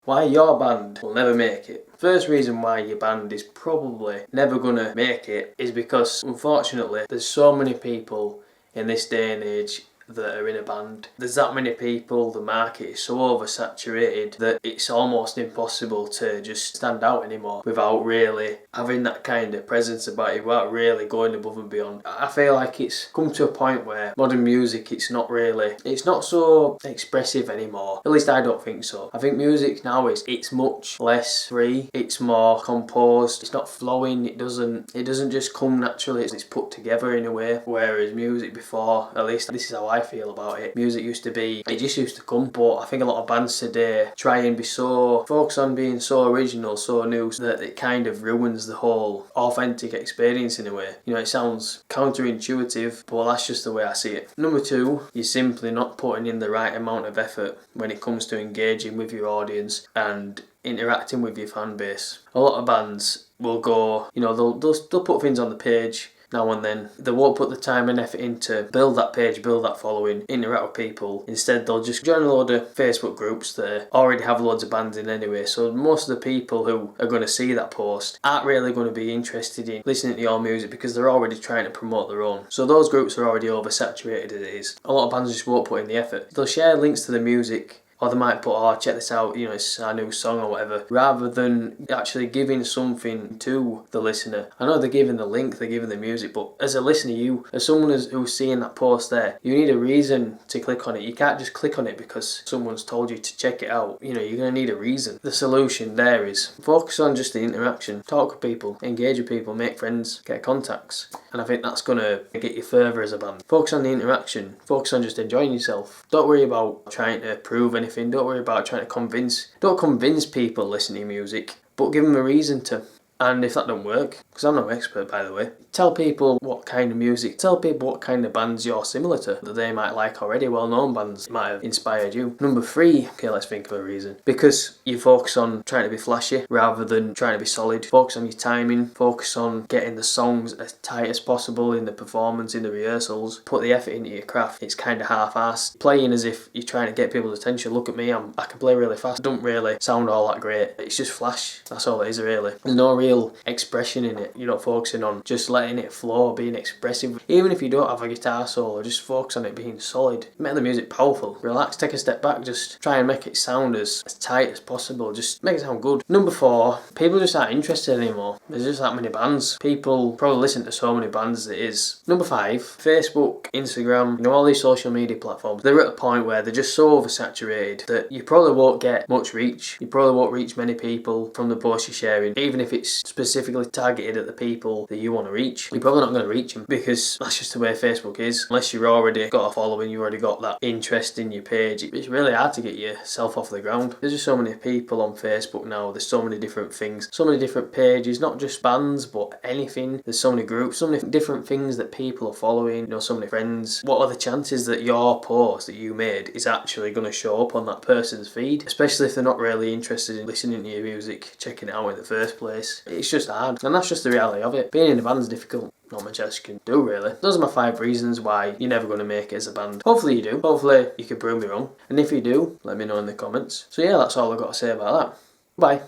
Why your band will never make it. First reason why your band is probably never gonna make it is because, unfortunately, there's so many people in this day and age that are in a band. There's that many people, the market is so oversaturated that it's almost impossible to just stand out anymore without really having that kind of presence about it, without really going above and beyond. I feel like it's come to a point where modern music, it's not so expressive anymore. At least I don't think so. I think music now it's much less free, it's more composed, it's not flowing, it doesn't just come naturally, it's put together in a way. Whereas music before, at least this is how I feel about it, music used to come, but I think a lot of bands today try and be so focused on being so original, so new, that it kind of ruins the whole authentic experience in a way. You know, it sounds counterintuitive, but that's just the way I see it. Number two, you're simply not putting in the right amount of effort when it comes to engaging with your audience and interacting with your fan base. A lot of bands will go, you know, they'll put things on the page now and then. They won't put the time and effort in to build that page, build that following, interact with people. Instead, they'll just join a load of Facebook groups that already have loads of bands in anyway. So most of the people who are going to see that post aren't really going to be interested in listening to your music because they're already trying to promote their own. So those groups are already oversaturated as it is. A lot of bands just won't put in the effort. They'll share links to the music, or they might put, oh, check this out, you know, it's our new song or whatever, rather than actually giving something to the listener. I know they're giving the link, they're giving the music, but as a listener, as someone who's seeing that post there, you need a reason to click on it. You can't just click on it because someone's told you to check it out. You know, you're going to need a reason. The solution there is focus on just the interaction. Talk with people, engage with people, make friends, get contacts. And I think that's going to get you further as a band. Focus on the interaction. Focus on just enjoying yourself. Don't worry about trying to prove anything. Don't worry about trying to don't convince people listening to music, but give them a reason to. And if that don't work, because I'm no expert by the way, tell people what kind of bands you're similar to, that they might like already, well-known bands might have inspired you. Number three, okay, let's think of a reason. Because you focus on trying to be flashy rather than trying to be solid. Focus on your timing, focus on getting the songs as tight as possible in the performance, in the rehearsals. Put the effort into your craft. It's kind of half-assed. Playing as if you're trying to get people's attention. Look at me, I can play really fast. Don't really sound all that great. It's just flash. That's all it is really. There's no real expression in it. You're not focusing on just letting it flow, being expressive. Even if you don't have a guitar solo, just focus on it being solid. Make the music powerful. Relax, take a step back, just try and make it sound as tight as possible. Just make it sound good. Number four, people just aren't interested anymore. There's just that many bands. People probably listen to so many bands as it is. Number five, Facebook, Instagram, you know, all these social media platforms, they're at a point where they're just so oversaturated that you probably won't get much reach. You probably won't reach many people from the posts you're sharing, even if it's specifically targeted at the people that you want to reach. You're probably not going to reach them because that's just the way Facebook is. Unless you've already got a following, you've already got that interest in your page, it's really hard to get yourself off the ground. There's just so many people on Facebook now, there's so many different things, so many different pages, not just bands but anything. There's so many groups, so many different things that people are following, you know, so many friends. What are the chances that your post that you made is actually going to show up on that person's feed, especially if they're not really interested in listening to your music, checking it out in the first place? It's just hard, and that's just the reality of it. Being in a band is difficult. Not much else you can do really. Those are my 5 reasons why you're never going to make it as a band. Hopefully you do. Hopefully you can prove me wrong. And if you do, let me know in the comments. So yeah, that's all I've got to say about that. Bye.